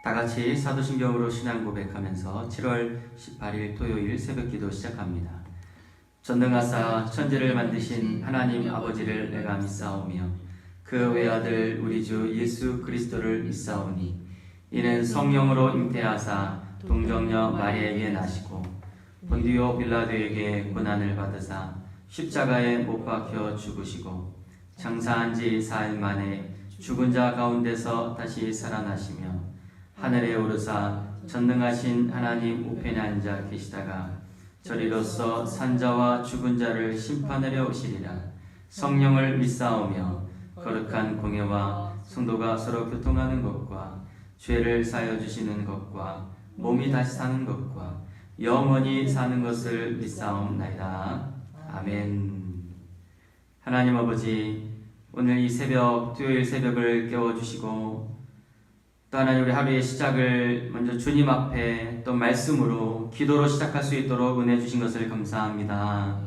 다 같이 사도신경으로 신앙 고백하면서 7월 18일 토요일 새벽 기도 시작합니다. 전능하사 천지를 만드신 하나님 아버지를 내가 믿사오며 그 외아들 우리 주 예수 그리스도를 믿사오니 이는 성령으로 잉태하사 동정녀 마리아에게 나시고 본디오 빌라도에게 고난을 받으사 십자가에 못 박혀 죽으시고 장사한 지 4일 만에 죽은 자 가운데서 다시 살아나시며 하늘에 오르사 전능하신 하나님 우편에 앉아 계시다가 저리로서 산자와 죽은 자를 심판하려 오시리라. 성령을 믿사오며 거룩한 공예와 성도가 서로 교통하는 것과 죄를 사여 주시는 것과 몸이 다시 사는 것과 영원히 사는 것을 믿사옵나이다. 아멘. 하나님 아버지, 오늘 이 새벽, 토요일 새벽을 깨워주시고 또 하나님 우리 하루의 시작을 먼저 주님 앞에 또 말씀으로 기도로 시작할 수 있도록 은혜 주신 것을 감사합니다.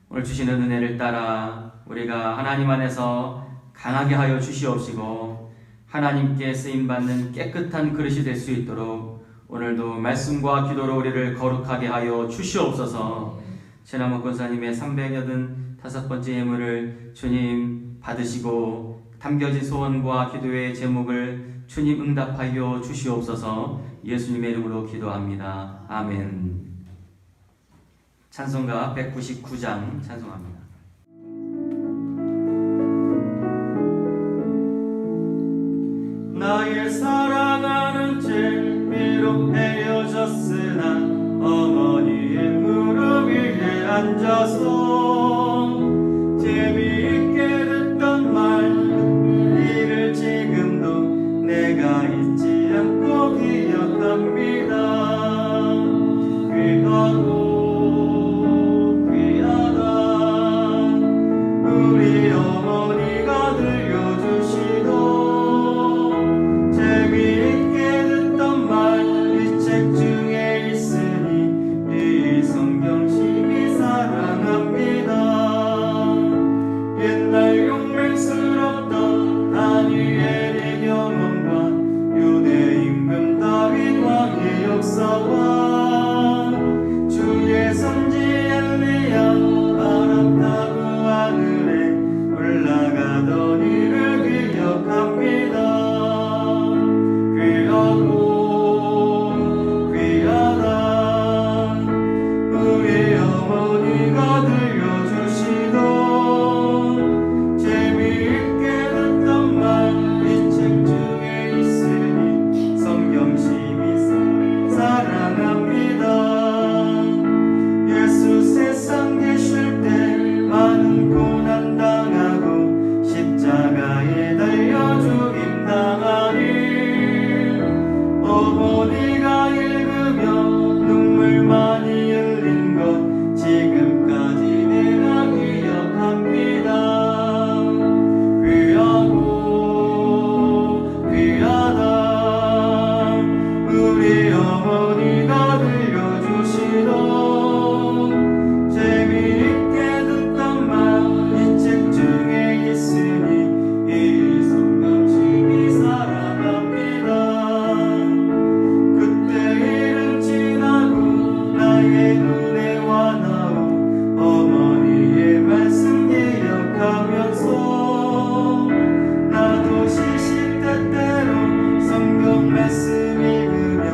오늘 주시는 은혜를 따라 우리가 하나님 안에서 강하게 하여 주시옵시고 하나님께 쓰임받는 깨끗한 그릇이 될 수 있도록 오늘도 말씀과 기도로 우리를 거룩하게 하여 주시옵소서. 최남욱 권사님의 385번째 예물을 주님 받으시고 담겨진 소원과 기도의 제목을 주님 응답하여 주시옵소서. 예수님의 이름으로 기도합니다. 아멘. 찬송가 199장 찬송합니다. 나의 사랑하는 죄 비록 헤어졌으나 어머니의 무릎 위에 앉아서 재미있게 듣던 말 이를 지금도 내가 잊지 않고 기억합니다. 귀하고 귀하다 우리 어머니가 들려주시던 재미있게 듣던 말 이 책 중에 있으니 이 성경 심히 사랑합니다. 옛날 용맹스럽던 다니엘의 경험과 유대 임금 다윗 왕의 역사와 주의 선지 엘리야 바람 타고 하늘에 올라가던 이를 기억합니다. 귀하고 귀하다 우리 어머니가 들려주시던 재미있게 듣던 말 이 책 중에 있으니 성경 심히 사랑합니다. 예수 세상 계실 때 많은 고난 당하고 십자가에 달려 죽임 당하니 어머니가 읽으며 눈물 많이 흘린 것 지금까지 내가 기억합니다. 귀하고 귀하다 우리 어머니가 들려주시던 재미있게 듣던 말 이 책 중에 있으니 이 성경 심히 사랑합니다. 그때 일은 지나고 나의 눈에 와닿은 어머니의 말씀 기억하면서 나도 시시때때로 성경 말씀 읽으며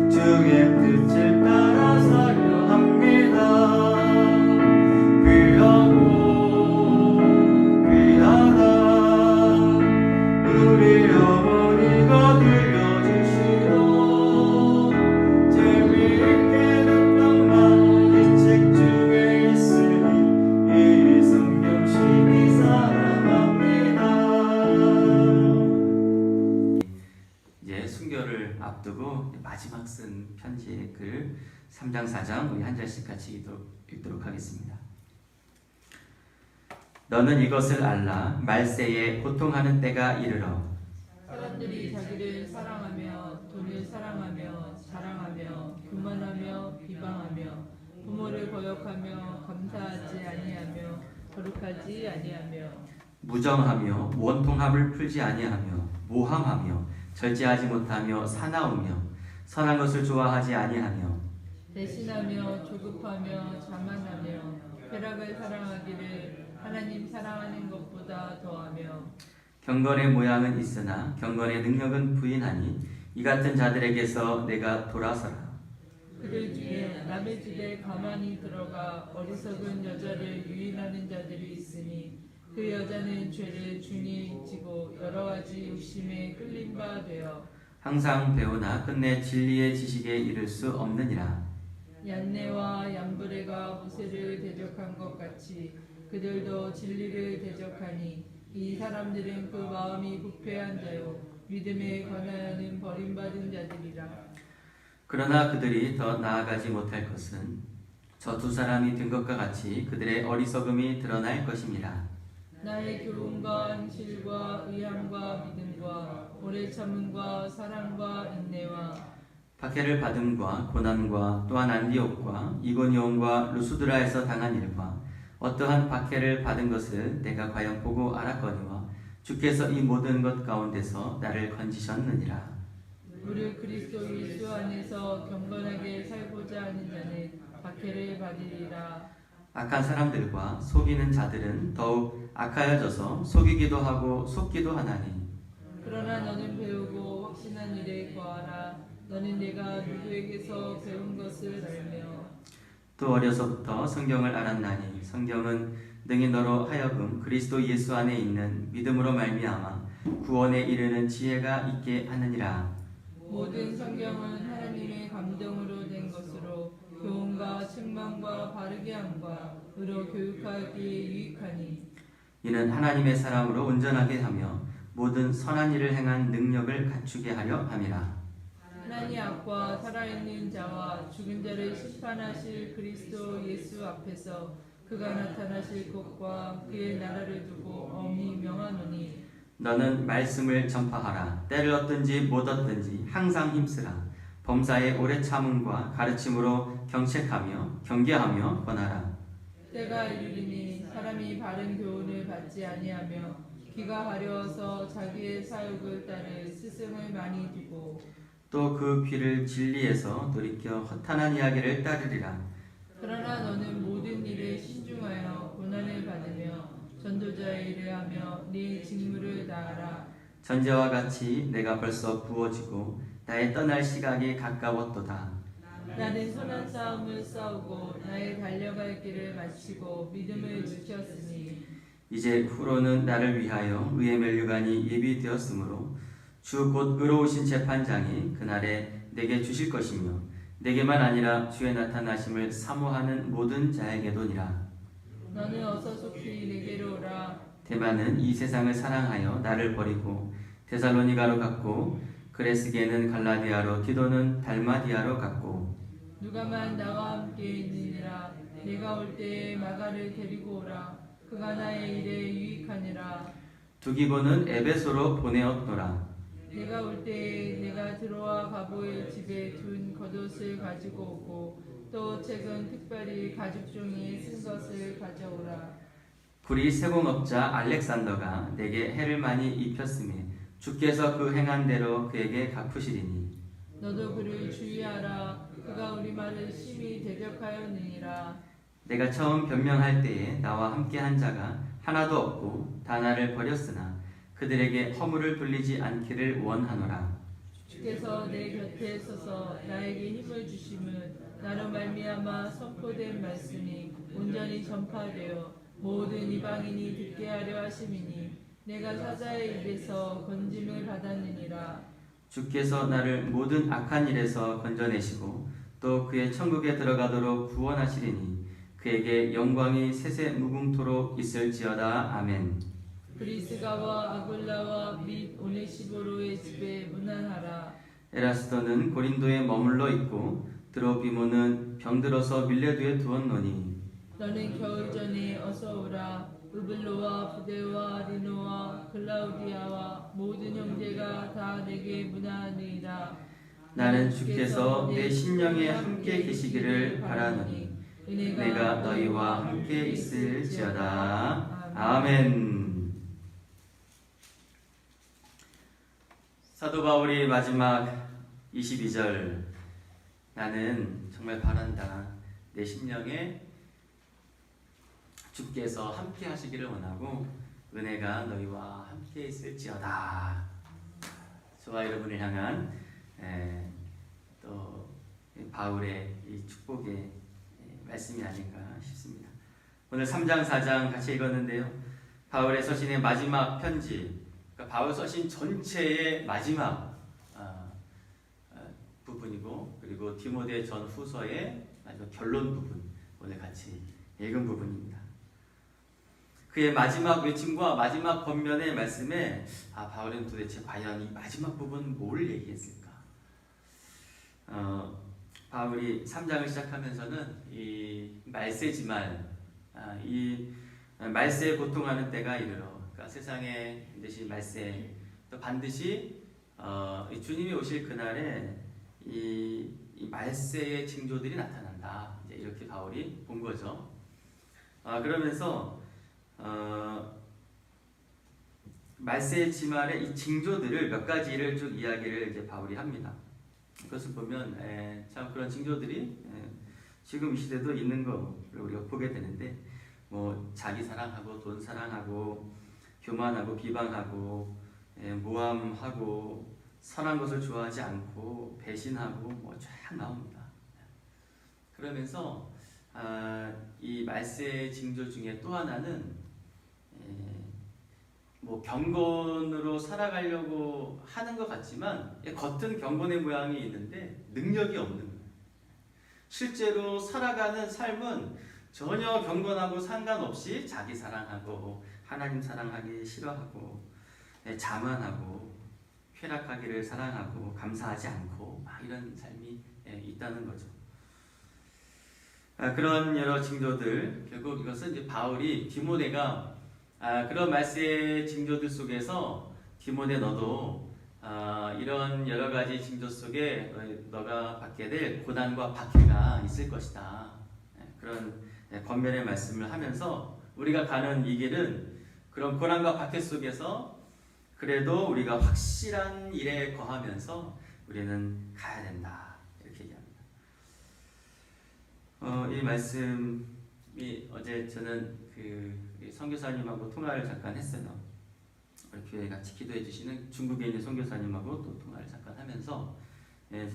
주의 뜻을 따라 살려 합니다. 귀하고 귀하다 우리 어머니가 들려주시던 재미있게 듣던 말 이 책 중에 있으니 이 성경 심히 사랑합니다. 이제 순교를 앞두고 마지막 쓴 편지의 글 3장 4장 우리 한 절씩 같이 읽도록 하겠습니다. 너는 이것을 알라. 말세에 고통하는 때가 이르러 사람들이 자기를 사랑하며 돈을 사랑하며 자랑하며 교만하며 비방하며 부모를 거역하며 감사하지 아니하며 거룩하지 아니하며 무정하며 원통함을 풀지 아니하며 모함하며 절제하지 못하며 사나우며 선한 것을 좋아하지 아니하며 대신하며 조급하며 자만하며 쾌락을 사랑하기를 하나님 사랑하는 것보다 더하며 경건의 모양은 있으나 경건의 능력은 부인하니 이 같은 자들에게서 내가 돌아서라. 그들 중에 남의 집에 가만히 들어가 어리석은 여자를 유인하는 자들이 있으니 그 여자는 죄를 중히 지고 여러 가지 욕심에 끌린 바 되어 항상 배우나 끝내 진리의 지식에 이를 수 없느니라. 얀네와 얀브레가 모세를 대적한 것 같이 그들도 진리를 대적하니 이 사람들은 그 마음이 부패한 자요 믿음에 관하여는 버림받은 자들이라. 그러나 그들이 더 나아가지 못할 것은 저 두 사람이 된 것과 같이 그들의 어리석음이 드러날 것입니다. 나의 교훈과 행실과 의함과 믿음과 오래 참음과 사랑과 인내와 박해를 받음과 고난과 또한 안디옥과 이고니온과 루스드라에서 당한 일과 어떠한 박해를 받은 것을 내가 과연 보고 알았거니와 주께서 이 모든 것 가운데서 나를 건지셨느니라. 우리 그리스도 예수 안에서 경건하게 살고자 하는 자는 박해를 받으리라. 악한 사람들과 속이는 자들은 더욱 악하여져서 속이기도 하고 속기도 하나니 그러나 너는 배우고 확신한 일에 거하라. 너는 내가 누구에게서 배운 것을 알며 또 어려서부터 성경을 알았나니 성경은 능히 너로 하여금 그리스도 예수 안에 있는 믿음으로 말미암아 구원에 이르는 지혜가 있게 하느니라. 모든 성경은 하나님의 감동으로 된 것으로 교훈과 책망과 바르게 함과 의로 교육하기에 유익하니 이는 하나님의 사람으로 온전하게 하며 모든 선한 일을 행한 능력을 갖추게 하려 함이라. 하나님 앞과 살아있는 자와 죽은 자를 심판하실 그리스도 예수 앞에서 그가 나타나실 것과 그의 나라를 두고 엄히 명하노니 너는 말씀을 전파하라. 때를 얻든지 못 얻든지 항상 힘쓰라. 범사의 오래 참음과 가르침으로 경책하며 경계하며 권하라. 때가 이르리니 사람이 바른 교훈을 받지 아니하며 귀가 가려워서 자기의 사욕을 따를 스승을 많이 두고 또 그 귀를 진리에서 돌이켜 허탄한 이야기를 따르리라. 그러나 너는 모든 일에 신중하여 고난을 받으며 전도자의 일을 하며 네 직무를 다하라. 전제와 같이 내가 벌써 부어지고 나의 떠날 시각이 가까웠도다. 나는 선한 싸움을 싸우고 나의 달려갈 길을 마치고 믿음을 지켰으니 이제 후로는 나를 위하여 의의 면류관이 예비되었으므로 주 곧 의로우신 재판장이 그날에 내게 주실 것이며 내게만 아니라 주의 나타나심을 사모하는 모든 자에게도니라. 너는 어서 속히 내게로 오라. 데마는 이 세상을 사랑하여 나를 버리고 데살로니가로 갔고 그레스게는 갈라디아로 디도는 달마디아로 갔고 누가만 나와 함께 있느니라. 내가 올 때에 마가를 데리고 오라. 그가 나의 일에 유익하니라. 두기고는 에베소로 보내었노라. 내가 올 때에 내가 드로아 가보의 집에 둔 겉옷을 가지고 오고 또 책은 특별히 가죽 종이에 쓴 것을 가져오라. 구리 세공업자 알렉산더가 내게 해를 많이 입혔으니 주께서 그 행한 대로 그에게 갚으시리니 너도 그를 주의하라. 그가 우리 말을 심히 대적하였느니라. 내가 처음 변명할 때에 나와 함께한 자가 하나도 없고 다 나를 버렸으나 그들에게 허물을 돌리지 않기를 원하노라. 주께서 내 곁에 서서 나에게 힘을 주심은 나로 말미암아 선포된 말씀이 온전히 전파되어 모든 이방인이 듣게 하려 하심이니 내가 사자의 입에서 건짐을 받았느니라. 주께서 나를 모든 악한 일에서 건져내시고 또 그의 천국에 들어가도록 구원하시리니 그에게 영광이 세세 무궁토록 있을지어다. 아멘. 브리스가와 아굴라와 및 오네시보로의 집에 문안하라. 에라스도는 고린도에 머물러 있고 드로비모는 병들어서 밀레도에 두었노니 너는 겨울 전에 어서 오라. 우블로와 부데와 리노와 클라우디아와 모든 형제가 다 내게 문안하니라. 나는 주께서 내 심령에 함께 계시기를 바라노니 내가 너희와 함께 있을지어다. 아멘. 사도 바울이 마지막 22절, 나는 정말 바란다. 내 심령에 주께서 함께 하시기를 원하고 은혜가 너희와 함께 있을지어다. 저와 여러분을 향한 또 바울의 이 축복의 말씀이 아닌가 싶습니다. 오늘 3장 4장 같이 읽었는데요. 바울의 서신의 마지막 편지, 그러니까 바울 서신 전체의 마지막 부분이고, 그리고 디모데 전 후서의 마지막 결론 부분, 오늘 같이 읽은 부분입니다. 그의 마지막 외침과 마지막 권면의 말씀에 바울은 도대체 과연 이 마지막 부분 뭘 얘기했을까? 바울이 3장을 시작하면서는 이 말세지만 이 말세에 고통하는 때가 이르러, 그러니까 세상에 대신 말세, 또 반드시 이 주님이 오실 그날에 이 말세의 징조들이 나타난다. 이제 이렇게 바울이 본 거죠. 그러면서 말세의 지말의 이 징조들을 몇 가지를 쭉 이야기를 이제 바울이 합니다. 그것을 보면 참 그런 징조들이 지금 이 시대도 있는 거 우리가 보게 되는데, 뭐 자기 사랑하고 돈 사랑하고 교만하고 비방하고 모함하고 선한 것을 좋아하지 않고 배신하고 뭐 쫙 나옵니다. 그러면서 이 말세의 징조 중에 또 하나는 뭐 경건으로 살아가려고 하는 것 같지만 겉은 경건의 모양이 있는데 능력이 없는 거예요. 실제로 살아가는 삶은 전혀 경건하고 상관없이 자기 사랑하고 하나님 사랑하기 싫어하고 자만하고 쾌락하기를 사랑하고 감사하지 않고 막 이런 삶이 있다는 거죠. 그런 여러 징조들, 결국 이것은 이제 바울이 디모데가 그런 말세의 징조들 속에서 디모데 너도 이런 여러 가지 징조 속에 너가 받게 될 고난과 박해가 있을 것이다. 그런 권면의 말씀을 하면서 우리가 가는 이 길은 그런 고난과 박해 속에서 그래도 우리가 확실한 일에 거하면서 우리는 가야 된다. 이렇게 얘기합니다. 이 말씀이 어제 저는 그 선교사님하고 통화를 잠깐 했어요. 우리 교회 같이 기도해 주시는 중국에 있는 선교사님하고 또 통화를 잠깐 하면서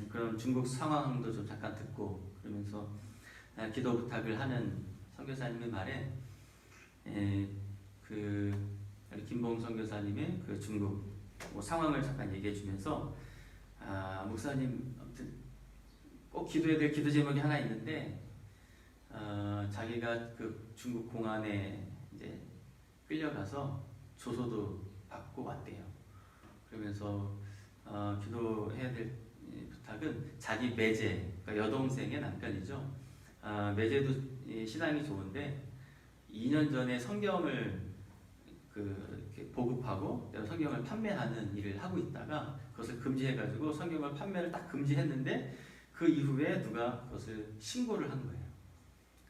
그런 중국 상황도 좀 잠깐 듣고, 그러면서 기도 부탁을 하는 선교사님의 말에 우리 김봉 선교사님의 그 중국 상황을 잠깐 얘기해 주면서 목사님 아무튼 꼭 기도해야 될 기도 제목이 하나 있는데 자기가 그 중국 공안에 이제 끌려가서 조소도 받고 왔대요. 그러면서 기도해야 될 부탁은 자기 매제, 그러니까 여동생의 남편이죠. 매제도 신앙이 좋은데 2년 전에 성경을 이렇게 보급하고 성경을 판매하는 일을 하고 있다가 그것을 금지해가지고 성경을 판매를 딱 금지했는데 그 이후에 누가 그것을 신고를 한 거예요.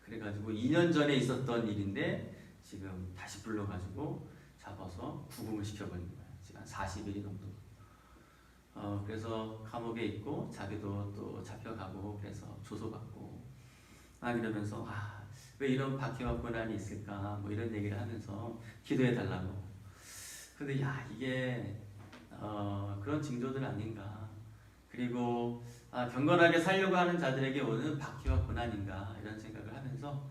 그래가지고 2년 전에 있었던 일인데 지금 다시 불러가지고 잡아서 구금을 시켜버린 거예요. 지금 한 40일이 정도. 그래서 감옥에 있고 자기도 또 잡혀가고 그래서 조소받고 이러면서 왜 이런 박해와 고난이 있을까 뭐 이런 얘기를 하면서 기도해 달라고. 근데 이게 그런 징조들 아닌가. 그리고 경건하게 살려고 하는 자들에게 오는 박해와 고난인가 이런 생각을 하면서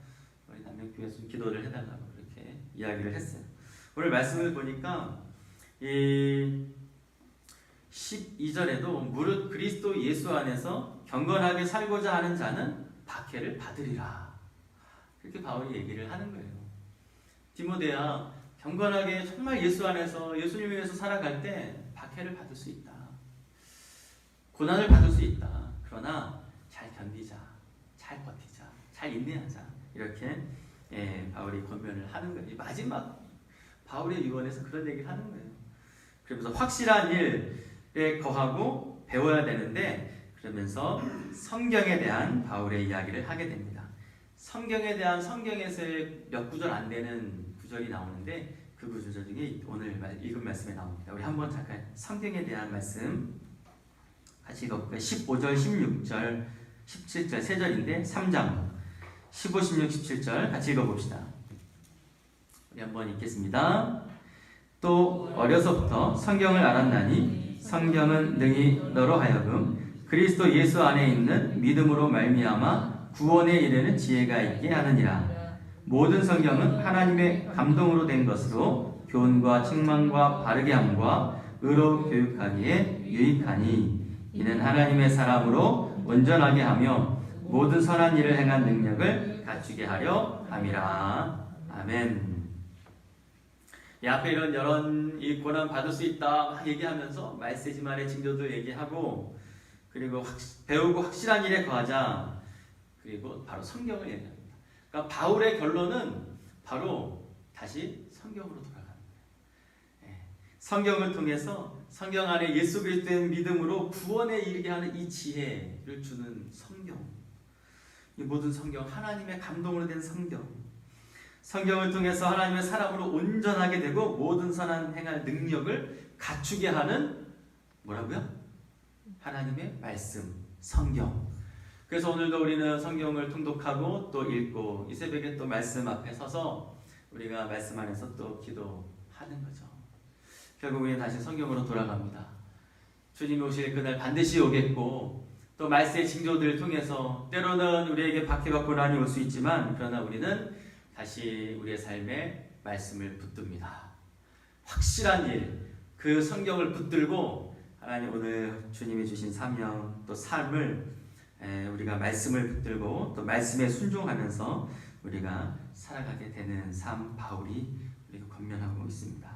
우리 남명교회에서 좀 기도를 해달라고 그렇게 이야기를 했어요. 오늘 말씀을 보니까 이 12절에도 무릇 그리스도 예수 안에서 경건하게 살고자 하는 자는 박해를 받으리라. 그렇게 바울이 얘기를 하는 거예요. 디모데야, 경건하게 정말 예수 안에서 예수님 위해서 살아갈 때 박해를 받을 수 있다. 고난을 받을 수 있다. 그러나 잘 견디자, 잘 버티자, 잘 인내하자. 이렇게 바울이 권면을 하는 거예요. 마지막 바울의 유언에서 그런 얘기를 하는 거예요. 그러면서 확실한 일에 거하고 배워야 되는데, 그러면서 성경에 대한 바울의 이야기를 하게 됩니다. 성경에 대한 성경에서의 몇 구절 안 되는 구절이 나오는데 그 구절 중에 오늘 읽은 말씀에 나옵니다. 우리 한번 잠깐 성경에 대한 말씀 같이 읽어볼까요? 15절, 16절, 17절, 3절인데 3장 15, 16, 17절 같이 읽어봅시다. 우리 한번 읽겠습니다. 또 어려서부터 성경을 알았나니 성경은 능히 너로 하여금 그리스도 예수 안에 있는 믿음으로 말미암아 구원에 이르는 지혜가 있게 하느니라. 모든 성경은 하나님의 감동으로 된 것으로 교훈과 책망과 바르게 함과 의로 교육하기에 유익하니 이는 하나님의 사람으로 온전하게 하며 모든 선한 일을 행한 능력을 갖추게 하려 함이라. 아멘. 이 앞에 이런 이 고난 받을 수 있다 막 얘기하면서 말세지만의 징조도 얘기하고 그리고 배우고 확실한 일에 거하자. 그리고 바로 성경을 얘기합니다. 그러니까 바울의 결론은 바로 다시 성경으로 돌아가는 거예요. 성경을 통해서 성경 안에 예수 그리스도의 믿음으로 구원에 이르게 하는 이 지혜를 주는 성경. 이 모든 성경, 하나님의 감동으로 된 성경. 성경을 통해서 하나님의 사람으로 온전하게 되고 모든 선한 행할 능력을 갖추게 하는 뭐라고요? 하나님의 말씀, 성경. 그래서 오늘도 우리는 성경을 통독하고 또 읽고 이 새벽에 또 말씀 앞에 서서 우리가 말씀 안에서 또 기도하는 거죠. 결국 우리는 다시 성경으로 돌아갑니다. 주님이 오실 그날 반드시 오겠고 또 말씀의 징조들을 통해서 때로는 우리에게 박해가 고난이 올 수 있지만 그러나 우리는 다시 우리의 삶에 말씀을 붙듭니다. 확실한 일, 그 성경을 붙들고 하나님 오늘 주님이 주신 사명 또 삶을 우리가 말씀을 붙들고 또 말씀에 순종하면서 우리가 살아가게 되는 삶 바울이 우리가 권면하고 있습니다.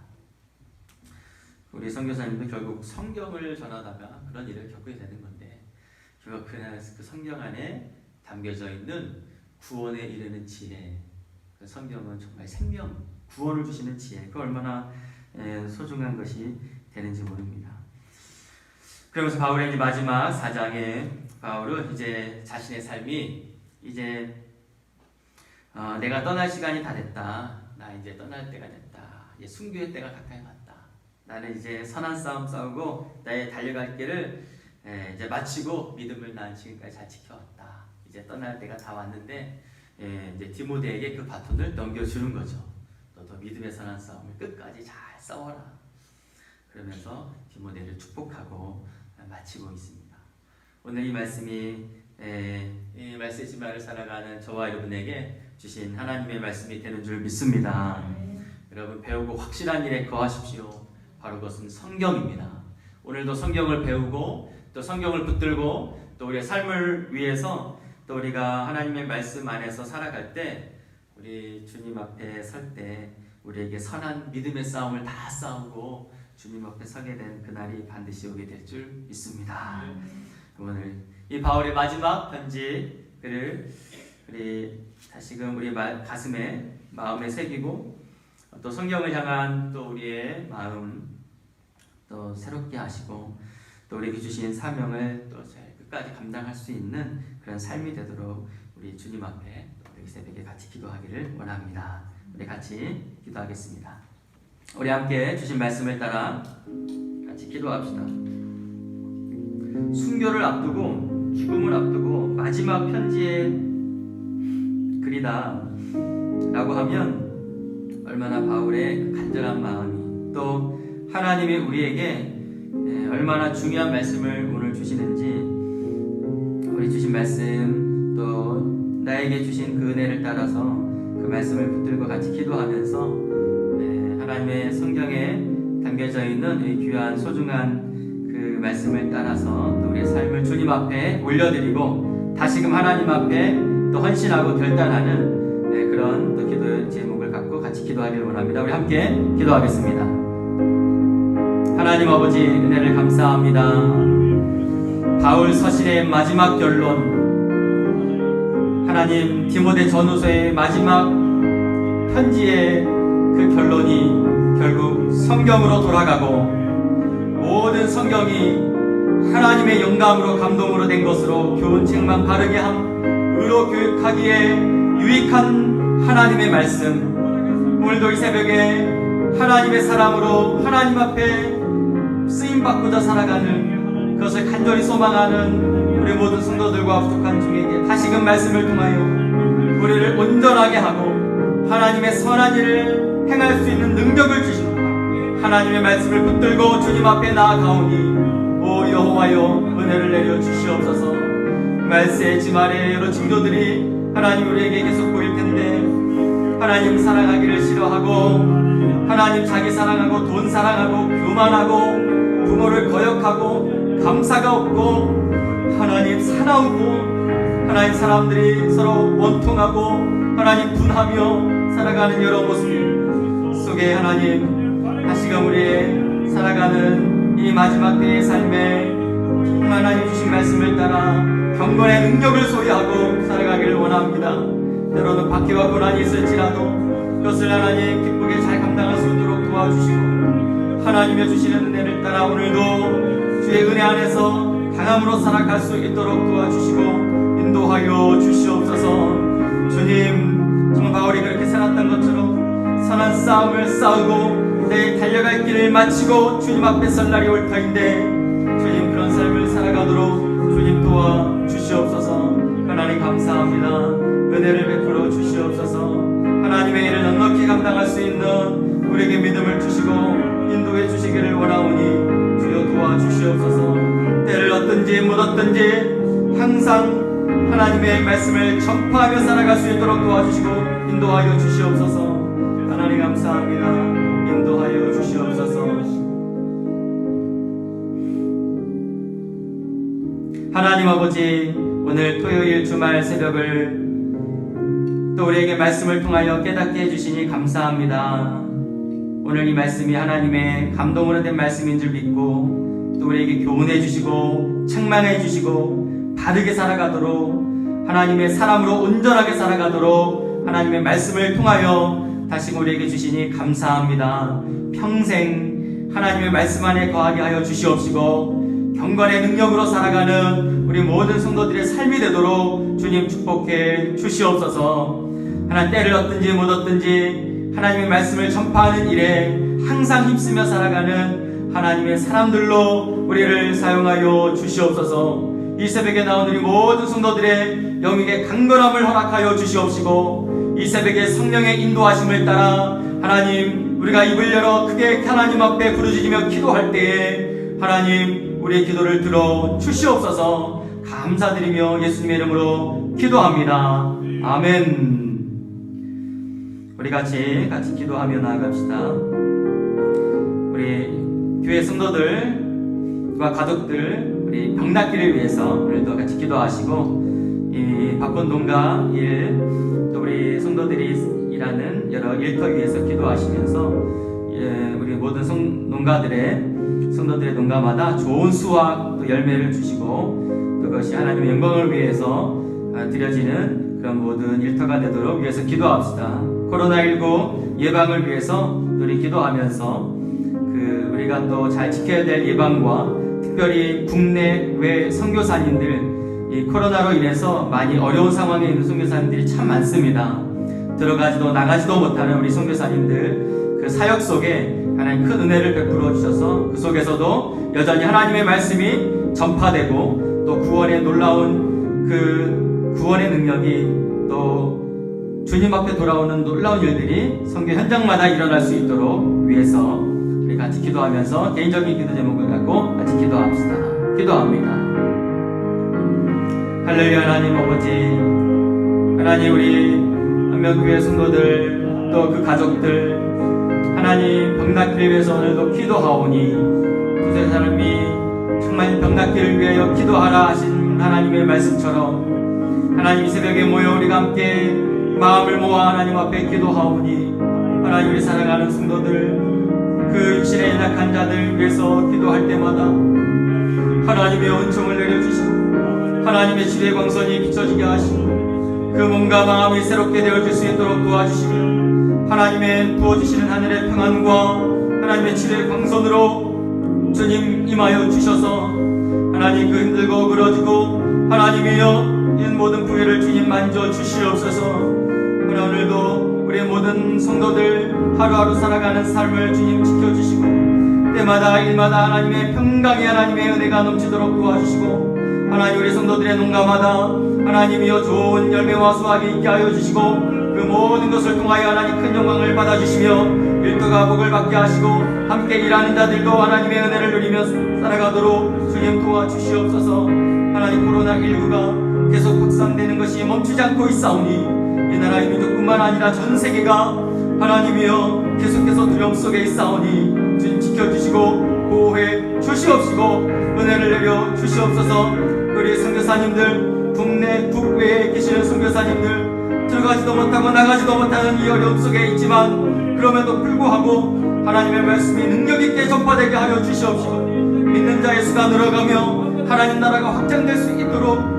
우리 선교사님도 결국 성경을 전하다가 그런 일을 겪게 되는 건데 결국 그 성경 안에 담겨져 있는 구원에 이르는 지혜, 그 성경은 정말 생명, 구원을 주시는 지혜, 그 얼마나 소중한 것이 되는지 모릅니다. 그러면서 바울의 이제 마지막 4장에 바울은 이제 자신의 삶이 이제 내가 떠날 시간이 다 됐다. 나 이제 떠날 때가 됐다. 이제 순교의 때가 가까이 왔다. 나는 이제 선한 싸움 싸우고 나의 달려갈 길을 이제 마치고 믿음을 난 지금까지 잘 지켜왔다. 이제 떠날 때가 다 왔는데 이제 디모데에게 그 바톤을 넘겨주는 거죠. 너도 믿음의 선한 싸움을 끝까지 잘 싸워라. 그러면서 디모데를 축복하고 마치고 있습니다. 오늘 이 말씀이 이 말세지마를 살아가는 저와 여러분에게 주신 하나님의 말씀이 되는 줄 믿습니다. 여러분 배우고 확실한 일에 거하십시오. 바로 그것은 성경입니다. 오늘도 성경을 배우고 또 성경을 붙들고 또 우리의 삶을 위해서 또 우리가 하나님의 말씀 안에서 살아갈 때 우리 주님 앞에 설 때 우리에게 선한 믿음의 싸움을 다 싸우고 주님 앞에 서게 된 그날이 반드시 오게 될 줄 믿습니다. 오늘 이 바울의 마지막 편지 글을 우리 다시금 우리 가슴에 마음에 새기고 또 성경을 향한 또 우리의 마음 또 새롭게 하시고 또 우리에게 주신 사명을 또 끝까지 감당할 수 있는 그런 삶이 되도록 우리 주님 앞에 우리 새벽에 같이 기도하기를 원합니다. 우리 같이 기도하겠습니다. 우리 함께 주신 말씀을 따라 같이 기도합시다. 순교를 앞두고 죽음을 앞두고 마지막 편지의 글이다 라고 하면 얼마나 바울의 간절한 마음이 또 하나님이 우리에게 얼마나 중요한 말씀을 오늘 주시는지 우리 주신 말씀 또 나에게 주신 그 은혜를 따라서 그 말씀을 붙들고 같이 기도하면서 하나님의 성경에 담겨져 있는 이 귀한 소중한 그 말씀을 따라서 또 우리의 삶을 주님 앞에 올려드리고 다시금 하나님 앞에 또 헌신하고 결단하는 그런 또 기도 제목을 갖고 같이 기도하기를 원합니다. 우리 함께 기도하겠습니다. 하나님 아버지 은혜를 감사합니다. 바울 서신의 마지막 결론, 하나님 디모데 전후서의 마지막 편지의 그 결론이 결국 성경으로 돌아가고 모든 성경이 하나님의 영감으로 감동으로 된 것으로 교훈 책망 바르게 함 의로 교육하기에 유익한 하나님의 말씀 오늘도 이 새벽에 하나님의 사람으로 하나님 앞에 쓰임받고자 살아가는 그것을 간절히 소망하는 우리 모든 성도들과 부족한 중에게 다시금 말씀을 통하여 우리를 온전하게 하고 하나님의 선한 일을 행할 수 있는 능력을 주시고 하나님의 말씀을 붙들고 주님 앞에 나아가오니 오 여호와여 은혜를 내려 주시옵소서. 말세의 지말에 여러 징조들이 하나님 우리에게 계속 보일 텐데 하나님 사랑하기를 싫어하고 하나님 자기 사랑하고 돈 사랑하고 교만하고 부모를 거역하고 감사가 없고 하나님 사나우고 하나님 사람들이 서로 원통하고 하나님 분하며 살아가는 여러 모습 속에 하나님 다시금 우리의 살아가는 이 마지막 때의 삶에 하나님 주신 말씀을 따라 경건의 능력을 소유하고 살아가기를 원합니다. 때로는 박해와 고난이 있을지라도 그것을 하나님 기쁘게 잘 감당할 수 있도록 도와주시고 하나님의 주시는 은혜를 따라 오늘도 주의 은혜 안에서 강함으로 살아갈 수 있도록 도와주시고 인도하여 주시옵소서. 주님 정말 바울이 그렇게 살았던 것처럼 선한 싸움을 싸우고 내 달려갈 길을 마치고 주님 앞에 설 날이 올 터인데 주님 그런 삶을 살아가도록 주님 도와주시옵소서. 하나님 감사합니다. 은혜를 베풀어 주시옵소서. 하나님의 일을 넉넉히 감당할 수 있는 우리에게 믿음을 주시고 인도해 주시기를 원하오니 주여 도와주시옵소서. 때를 얻든지 못 얻든지 항상 하나님의 말씀을 전파하며 살아갈 수 있도록 도와주시고 인도하여 주시옵소서. 하나님 감사합니다. 인도하여 주시옵소서. 하나님 아버지 오늘 토요일 주말 새벽을 또 우리에게 말씀을 통하여 깨닫게 해주시니 감사합니다. 오늘 이 말씀이 하나님의 감동으로 된 말씀인 줄 믿고 또 우리에게 교훈해 주시고 책망해 주시고 바르게 살아가도록 하나님의 사람으로 온전하게 살아가도록 하나님의 말씀을 통하여 다시 우리에게 주시니 감사합니다. 평생 하나님의 말씀 안에 거하게 하여 주시옵시고 경건의 능력으로 살아가는 우리 모든 성도들의 삶이 되도록 주님 축복해 주시옵소서. 하나님 때를 얻든지 못 얻든지 하나님의 말씀을 전파하는 일에 항상 힘쓰며 살아가는 하나님의 사람들로 우리를 사용하여 주시옵소서. 이 새벽에 나온 우리 모든 성도들의 영역에 강건함을 허락하여 주시옵시고 이 새벽에 성령의 인도하심을 따라 하나님 우리가 입을 열어 크게 하나님 앞에 부르짖으며 기도할 때에 하나님 우리의 기도를 들어 주시옵소서. 감사드리며 예수님의 이름으로 기도합니다. 아멘. 우리 같이 기도하며 나아갑시다. 우리 교회 성도들과 가족들 우리 병낫기를 위해서 오늘도 같이 기도하시고 이 바쁜 농가 일 또 우리 성도들이 일하는 여러 일터 위해서 기도하시면서 우리 모든 성도들의 농가마다 좋은 수확 또 열매를 주시고 또 그것이 하나님의 영광을 위해서 드려지는 그런 모든 일터가 되도록 위해서 기도합시다. 코로나19 예방을 위해서 우리 기도하면서 우리가 또 잘 지켜야 될 예방과 특별히 국내외 선교사님들 이 코로나로 인해서 많이 어려운 상황에 있는 선교사님들이 참 많습니다. 들어가지도 나가지도 못하는 우리 선교사님들 그 사역 속에 하나님 큰 은혜를 베풀어 주셔서 그 속에서도 여전히 하나님의 말씀이 전파되고 또 구원의 놀라운 그 구원의 능력이 또 주님 앞에 돌아오는 놀라운 일들이 선교 현장마다 일어날 수 있도록 위해서 우리 같이 기도하면서 개인적인 기도 제목을 갖고 같이 기도합시다. 기도합니다. 할렐루야. 하나님 아버지 하나님 우리 한명교회 성도들 또 그 가족들 하나님 병낫기를 위해서 오늘도 기도하오니 두세 사람이 정말 병낫기를 위하여 기도하라 하신 하나님의 말씀처럼 하나님 이 새벽에 모여 우리가 함께 마음을 모아 하나님 앞에 기도하오니 하나님 우리 사랑하는 성도들 그 육신에 연약한 자들 위해서 기도할 때마다 하나님의 은총을 내려주시고 하나님의 지혜의 광선이 비춰지게 하시고 그 몸과 마음이 새롭게 되어질 수 있도록 도와주시며 하나님의 부어주시는 하늘의 평안과 하나님의 지혜의 광선으로 주님 임하여 주셔서 하나님 그 힘들고 그러지고 하나님이여 이 모든 부혜를 주님 만져 주시옵소서. 오늘도 우리 모든 성도들 하루하루 살아가는 삶을 주님 지켜주시고 때마다 일마다 하나님의 평강의 하나님의 은혜가 넘치도록 도와주시고 하나님 우리 성도들의 농가마다 하나님이여 좋은 열매와 수확이 있게 하여 주시고 그 모든 것을 통하여 하나님 큰 영광을 받아주시며 일터가 복을 받게 하시고 함께 일하는 자들도 하나님의 은혜를 누리며 살아가도록 주님 도와주시옵소서. 하나님 코로나19가 계속 확산되는 것이 멈추지 않고 있사오니 이 나라의 민족뿐만 아니라 전 세계가 하나님이여 계속해서 두려움 속에 있사오니 주님 지켜주시고 보호해 주시옵시고 은혜를 내려 주시옵소서. 우리 선교사님들 국내 국외에 계시는 선교사님들 들어가지도 못하고 나가지도 못하는 이 어려움 속에 있지만 그럼에도 불구하고 하나님의 말씀이 능력 있게 전파되게 하여 주시옵시고 믿는 자의 수가 늘어가며 하나님 나라가 확장될 수 있도록